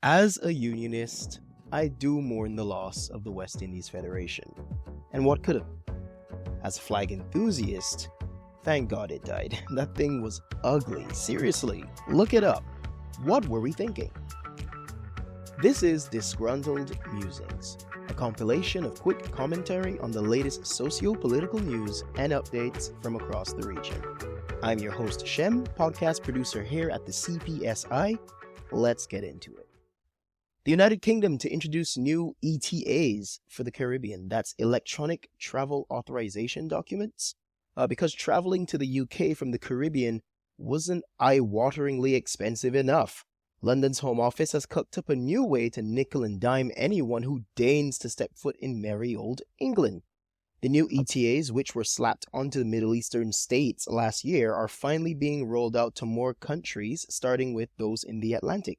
As a unionist, I do mourn the loss of the West Indies Federation. And what could have? As a flag enthusiast, thank God it died. That thing was ugly. Seriously, look it up. What were we thinking? This is Disgruntled Musings, a compilation of quick commentary on the latest socio-political news and updates from across the region. I'm your host Shem, podcast producer here at the CPSI. Let's get into it. The United Kingdom to introduce new ETAs for the Caribbean. That's electronic travel authorization documents. Because traveling to the UK from the Caribbean wasn't eye-wateringly expensive enough. London's Home Office has cooked up a new way to nickel and dime anyone who deigns to step foot in merry old England. The new ETAs, which were slapped onto the Middle Eastern states last year, are finally being rolled out to more countries, starting with those in the Atlantic.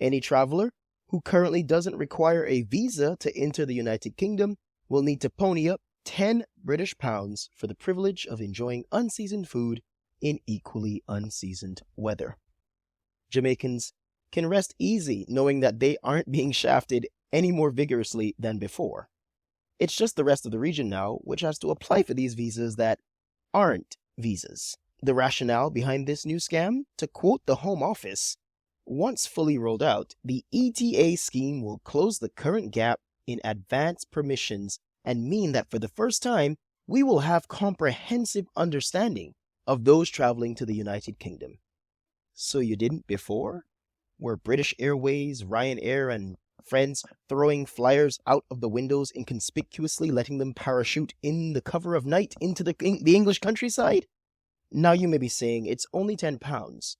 Any traveler who currently doesn't require a visa to enter the United Kingdom will need to pony up £10 for the privilege of enjoying unseasoned food in equally unseasoned weather. Jamaicans can rest easy knowing that they aren't being shafted any more vigorously than before. It's just the rest of the region now which has to apply for these visas that aren't visas. The rationale behind this new scam, to quote the Home Office, once fully rolled out, the ETA scheme will close the current gap in advance permissions and mean that for the first time, we will have comprehensive understanding of those traveling to the United Kingdom. So you didn't before? Were British Airways, Ryanair, and friends throwing flyers out of the windows inconspicuously, letting them parachute in the cover of night into the English countryside? Now you may be saying it's only £10.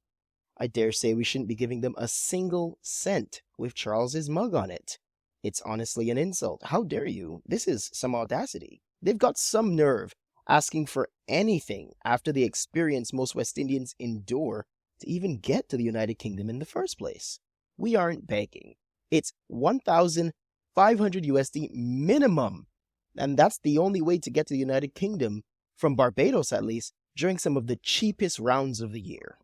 I dare say we shouldn't be giving them a single cent with Charles's mug on it. It's honestly an insult. How dare you? This is some audacity. They've got some nerve asking for anything after the experience most West Indians endure to even get to the United Kingdom in the first place. We aren't begging. It's 1,500 USD minimum. And that's the only way to get to the United Kingdom, from Barbados at least, during some of the cheapest rounds of the year.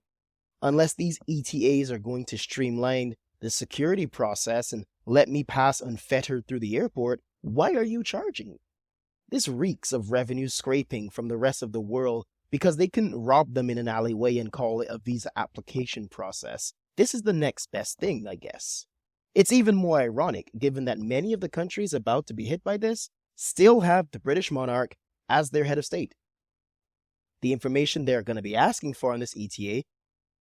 Unless these ETAs are going to streamline the security process and let me pass unfettered through the airport, why are you charging? This reeks of revenue scraping from the rest of the world because they can rob them in an alleyway and call it a visa application process. This is the next best thing, I guess. It's even more ironic given that many of the countries about to be hit by this still have the British monarch as their head of state. The information they're going to be asking for on this ETA,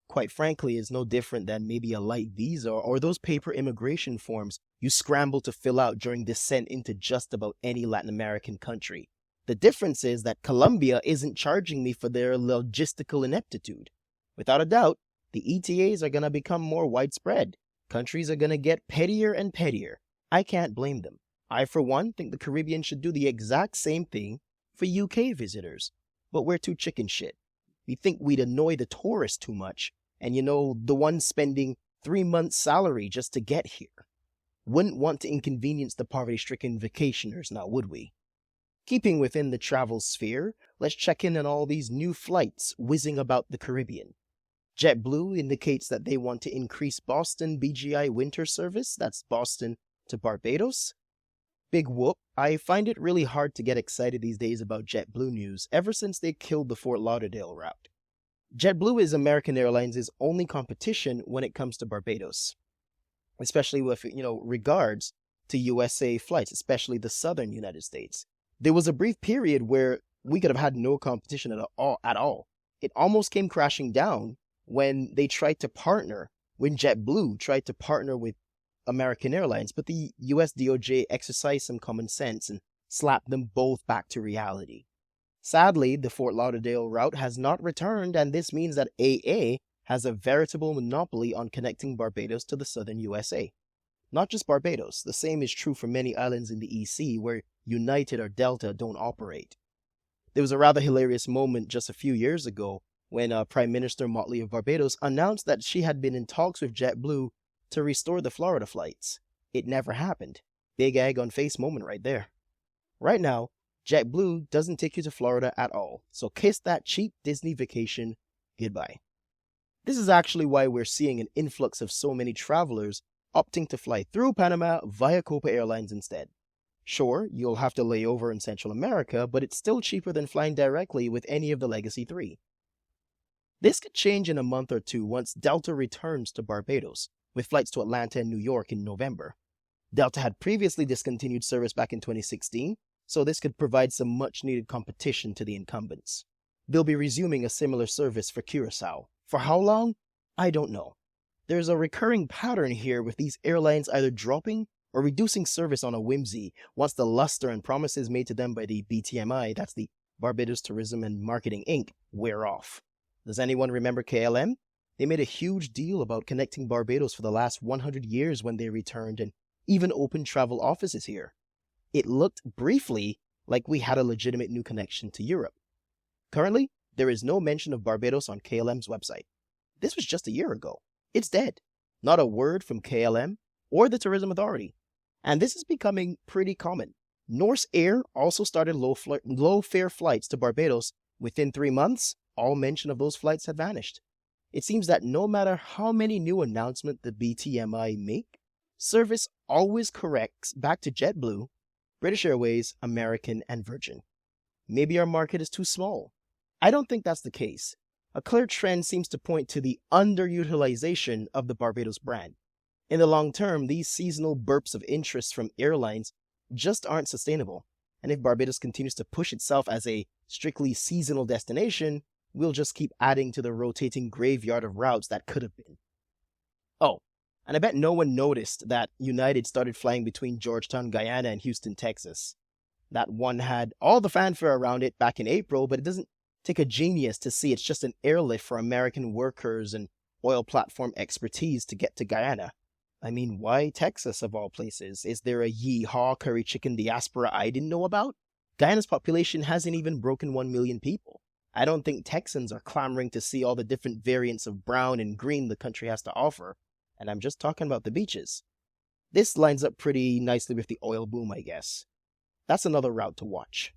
quite frankly, is no different than maybe a light visa or those paper immigration forms you scramble to fill out during descent into just about any Latin American country. The difference is that Colombia isn't charging me for their logistical ineptitude. Without a doubt, the ETAs are going to become more widespread. Countries are going to get pettier and pettier. I can't blame them. I, for one, think the Caribbean should do the exact same thing for UK visitors. But we're too chicken shit. We think we'd annoy the tourists too much, and the one spending 3 months' salary just to get here. Wouldn't want to inconvenience the poverty-stricken vacationers now, would we? Keeping within the travel sphere, let's check in on all these new flights whizzing about the Caribbean. JetBlue indicates that they want to increase Boston BGI winter service, that's Boston to Barbados. Big whoop. I find it really hard to get excited these days about JetBlue news ever since they killed the Fort Lauderdale route. JetBlue is American Airlines' only competition when it comes to Barbados, especially with, regards to USA flights, especially the southern United States. There was a brief period where we could have had no competition at all. It almost came crashing down when JetBlue tried to partner with American Airlines, but the US DOJ exercised some common sense and slapped them both back to reality. Sadly, the Fort Lauderdale route has not returned, and this means that AA has a veritable monopoly on connecting Barbados to the southern USA. Not just Barbados, the same is true for many islands in the EC where United or Delta don't operate. There was a rather hilarious moment just a few years ago when Prime Minister Motley of Barbados announced that she had been in talks with JetBlue to restore the Florida flights. It never happened. Big egg on face moment right there. Right now, JetBlue doesn't take you to Florida at all, so kiss that cheap Disney vacation goodbye. This is actually why we're seeing an influx of so many travelers opting to fly through Panama via Copa Airlines instead. Sure, you'll have to lay over in Central America, but it's still cheaper than flying directly with any of the Legacy 3. This could change in a month or two once Delta returns to Barbados, with flights to Atlanta and New York in November. Delta had previously discontinued service back in 2016, so this could provide some much-needed competition to the incumbents. They'll be resuming a similar service for Curaçao. For how long? I don't know. There's a recurring pattern here with these airlines either dropping or reducing service on a whimsy once the luster and promises made to them by the BTMI, that's the Barbados Tourism and Marketing Inc., wear off. Does anyone remember KLM? They made a huge deal about connecting Barbados for the last 100 years when they returned and even opened travel offices here. It looked briefly like we had a legitimate new connection to Europe. Currently, there is no mention of Barbados on KLM's website. This was just a year ago. It's dead. Not a word from KLM or the Tourism Authority. And this is becoming pretty common. Norse Air also started low-fare flights to Barbados. Within 3 months, all mention of those flights had vanished. It seems that no matter how many new announcements the BTMI make, service always corrects back to JetBlue, British Airways, American, and Virgin. Maybe our market is too small. I don't think that's the case. A clear trend seems to point to the underutilization of the Barbados brand. In the long term, these seasonal bursts of interest from airlines just aren't sustainable. And if Barbados continues to push itself as a strictly seasonal destination, we'll just keep adding to the rotating graveyard of routes that could have been. Oh, and I bet no one noticed that United started flying between Georgetown, Guyana and Houston, Texas. That one had all the fanfare around it back in April, but it doesn't take a genius to see it's just an airlift for American workers and oil platform expertise to get to Guyana. I mean, why Texas of all places? Is there a yee-haw curry chicken diaspora I didn't know about? Guyana's population hasn't even broken 1 million people. I don't think Texans are clamoring to see all the different variants of brown and green the country has to offer. And I'm just talking about the beaches. This lines up pretty nicely with the oil boom, I guess. That's another route to watch.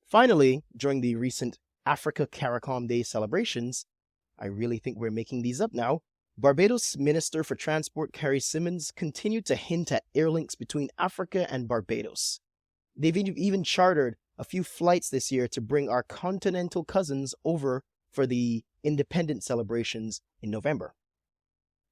Finally, during the recent Africa CARICOM Day celebrations, I really think we're making these up now, Barbados Minister for Transport Carrie Simmons continued to hint at airlinks between Africa and Barbados. They've even chartered a few flights this year to bring our continental cousins over for the independence celebrations in November.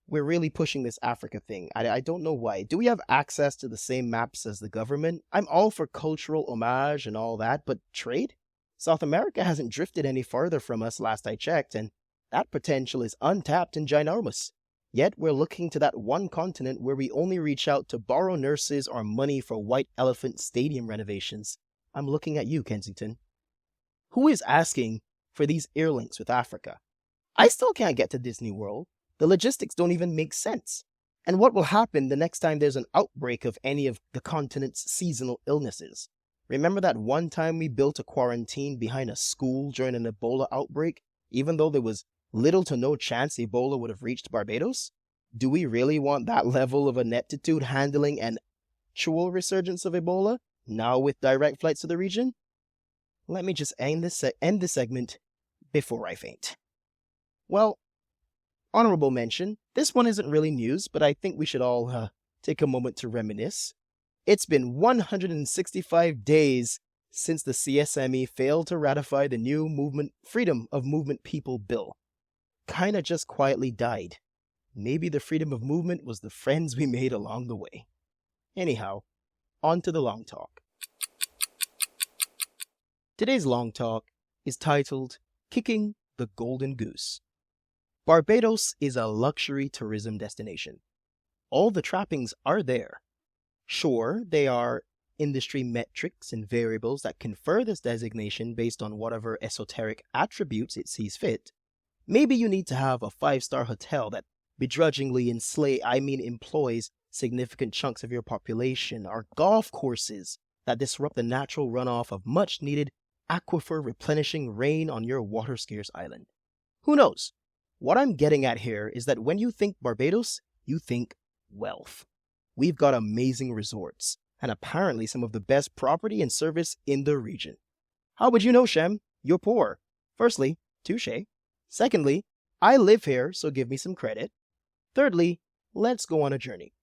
We're really pushing this Africa thing. I don't know why. Do we have access to the same maps as the government? I'm all for cultural homage and all that, but trade? South America hasn't drifted any farther from us last I checked, and that potential is untapped and ginormous. Yet we're looking to that one continent where we only reach out to borrow nurses or money for White Elephant Stadium renovations. I'm looking at you, Kensington. Who is asking for these airlinks with Africa? I still can't get to Disney World. The logistics don't even make sense. And what will happen the next time there's an outbreak of any of the continent's seasonal illnesses? Remember that one time we built a quarantine behind a school during an Ebola outbreak, even though there was little to no chance Ebola would have reached Barbados? Do we really want that level of ineptitude handling an actual resurgence of Ebola, now with direct flights to the region? Let me just end this segment before I faint. Well, honorable mention, this one isn't really news, but I think we should all take a moment to reminisce. It's been 165 days since the CSME failed to ratify the new Freedom of Movement People Bill. Kinda just quietly died. Maybe the freedom of movement was the friends we made along the way. Anyhow, on to the long talk. Today's long talk is titled Kicking the Golden Goose. Barbados is a luxury tourism destination. All the trappings are there. Sure, they are industry metrics and variables that confer this designation based on whatever esoteric attributes it sees fit. Maybe you need to have a 5-star hotel that begrudgingly employs significant chunks of your population, or golf courses that disrupt the natural runoff of much-needed aquifer replenishing rain on your water-scarce island. Who knows? What I'm getting at here is that when you think Barbados, you think wealth. We've got amazing resorts, and apparently some of the best property and service in the region. How would you know, Shem? You're poor. Firstly, touche. Secondly, I live here, so give me some credit. Thirdly, let's go on a journey.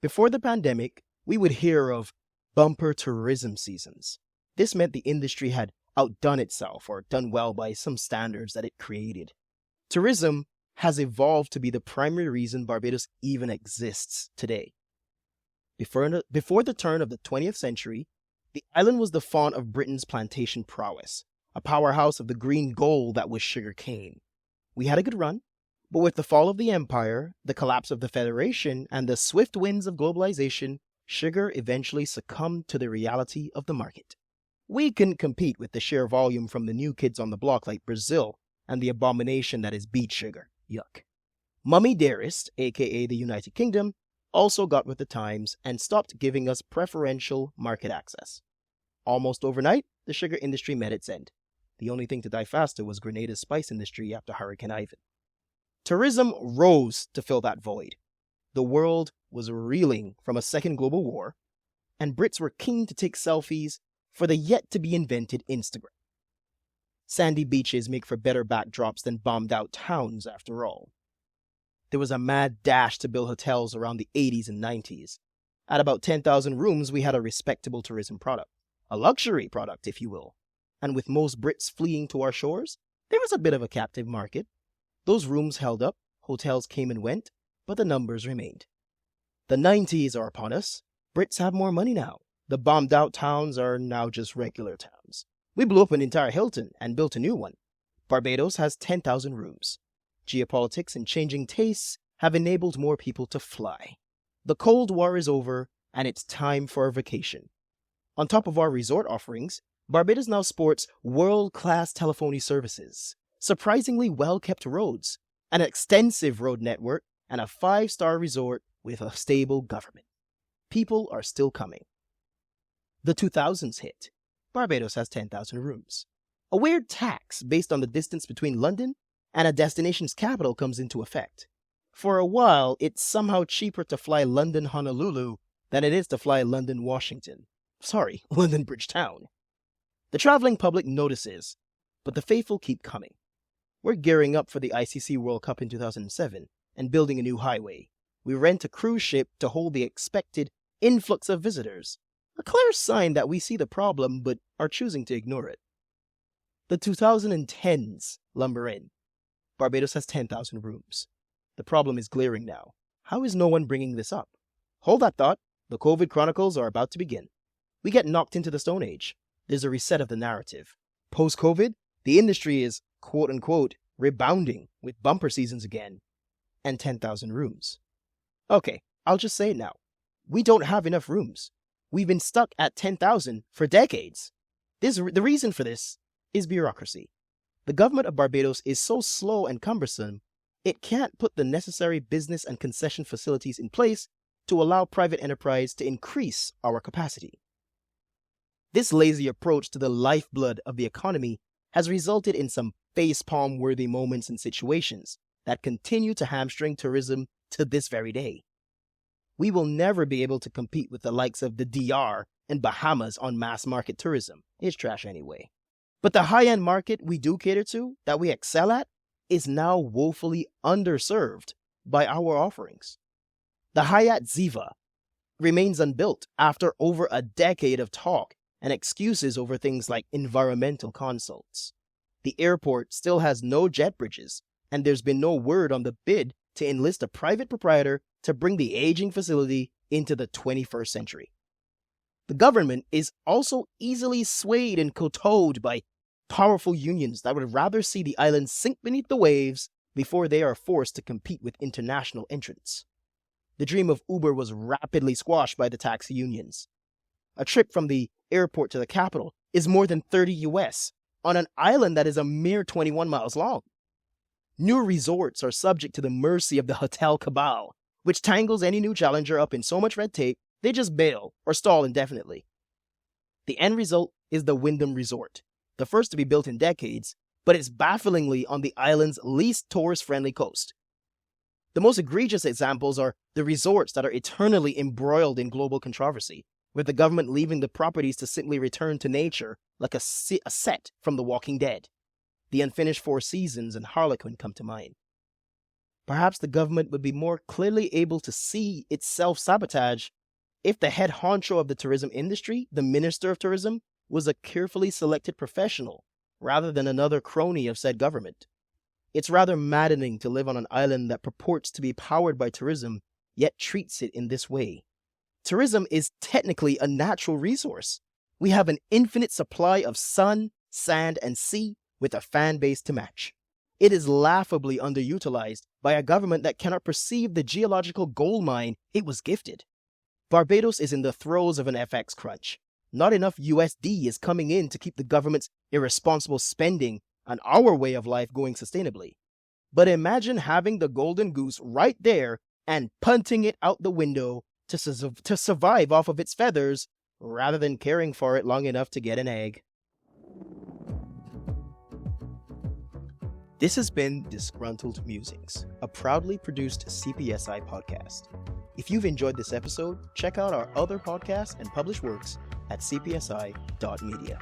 Before the pandemic, we would hear of bumper tourism seasons. This meant the industry had outdone itself or done well by some standards that it created. Tourism has evolved to be the primary reason Barbados even exists today. Before the turn of the 20th century, the island was the font of Britain's plantation prowess, a powerhouse of the green gold that was sugar cane. We had a good run, but with the fall of the empire, the collapse of the Federation, and the swift winds of globalization, sugar eventually succumbed to the reality of the market. We couldn't compete with the sheer volume from the new kids on the block like Brazil and the abomination that is beet sugar. Yuck. Mummy Dearest, aka the United Kingdom, also got with the times and stopped giving us preferential market access. Almost overnight, the sugar industry met its end. The only thing to die faster was Grenada's spice industry after Hurricane Ivan. Tourism rose to fill that void. The world was reeling from a second global war, and Brits were keen to take selfies for the yet-to-be-invented Instagram. Sandy beaches make for better backdrops than bombed-out towns, after all. There was a mad dash to build hotels around the 80s and 90s. At about 10,000 rooms, we had a respectable tourism product. A luxury product, if you will. And with most Brits fleeing to our shores, there was a bit of a captive market. Those rooms held up, hotels came and went, but the numbers remained. The 90s are upon us. Brits have more money now. The bombed-out towns are now just regular towns. We blew up an entire Hilton and built a new one. Barbados has 10,000 rooms. Geopolitics and changing tastes have enabled more people to fly. The Cold War is over, and it's time for a vacation. On top of our resort offerings, Barbados now sports world-class telephony services, surprisingly well-kept roads, an extensive road network, and a 5-star resort with a stable government. People are still coming. The 2000s hit. Barbados has 10,000 rooms. A weird tax based on the distance between London and a destination's capital comes into effect. For a while, it's somehow cheaper to fly London-Honolulu than it is to fly London-Washington. Sorry, London-Bridgetown. The traveling public notices, but the faithful keep coming. We're gearing up for the ICC World Cup in 2007 and building a new highway. We rent a cruise ship to hold the expected influx of visitors. A clear sign that we see the problem but are choosing to ignore it. The 2010s lumber in. Barbados has 10,000 rooms. The problem is glaring now. How is no one bringing this up? Hold that thought. The COVID chronicles are about to begin. We get knocked into the Stone Age. There's a reset of the narrative. Post-COVID, the industry is, quote-unquote, rebounding with bumper seasons again and 10,000 rooms. Okay, I'll just say it now. We don't have enough rooms. We've been stuck at 10,000 for decades. The reason for this is bureaucracy. The government of Barbados is so slow and cumbersome, it can't put the necessary business and concession facilities in place to allow private enterprise to increase our capacity. This lazy approach to the lifeblood of the economy has resulted in some facepalm-worthy moments and situations that continue to hamstring tourism to this very day. We will never be able to compete with the likes of the DR and Bahamas on mass market tourism. It's trash anyway. But the high-end market we do cater to, that we excel at, is now woefully underserved by our offerings. The Hyatt Ziva remains unbuilt after over a decade of talk and excuses over things like environmental consults. The airport still has no jet bridges, and there's been no word on the bid to enlist a private proprietor to bring the aging facility into the 21st century. The government is also easily swayed and kowtowed by powerful unions that would rather see the island sink beneath the waves before they are forced to compete with international entrants. The dream of Uber was rapidly squashed by the taxi unions. A trip from the airport to the capital is more than 30 US on an island that is a mere 21 miles long. New resorts are subject to the mercy of the hotel cabal, which tangles any new challenger up in so much red tape, they just bail or stall indefinitely. The end result is the Wyndham Resort, the first to be built in decades, but it's bafflingly on the island's least tourist-friendly coast. The most egregious examples are the resorts that are eternally embroiled in global controversy, with the government leaving the properties to simply return to nature like a set from The Walking Dead. The Unfinished Four Seasons and Harlequin come to mind. Perhaps the government would be more clearly able to see its self-sabotage if the head honcho of the tourism industry, the Minister of Tourism, was a carefully selected professional rather than another crony of said government. It's rather maddening to live on an island that purports to be powered by tourism, yet treats it in this way. Tourism is technically a natural resource. We have an infinite supply of sun, sand, and sea with a fan base to match. It is laughably underutilized by a government that cannot perceive the geological gold mine it was gifted. Barbados is in the throes of an FX crunch. Not enough USD is coming in to keep the government's irresponsible spending and our way of life going sustainably. But imagine having the golden goose right there and punting it out the window to survive off of its feathers rather than caring for it long enough to get an egg. This has been Disgruntled Musings, a proudly produced CPSI podcast. If you've enjoyed this episode, check out our other podcasts and published works at cpsi.media.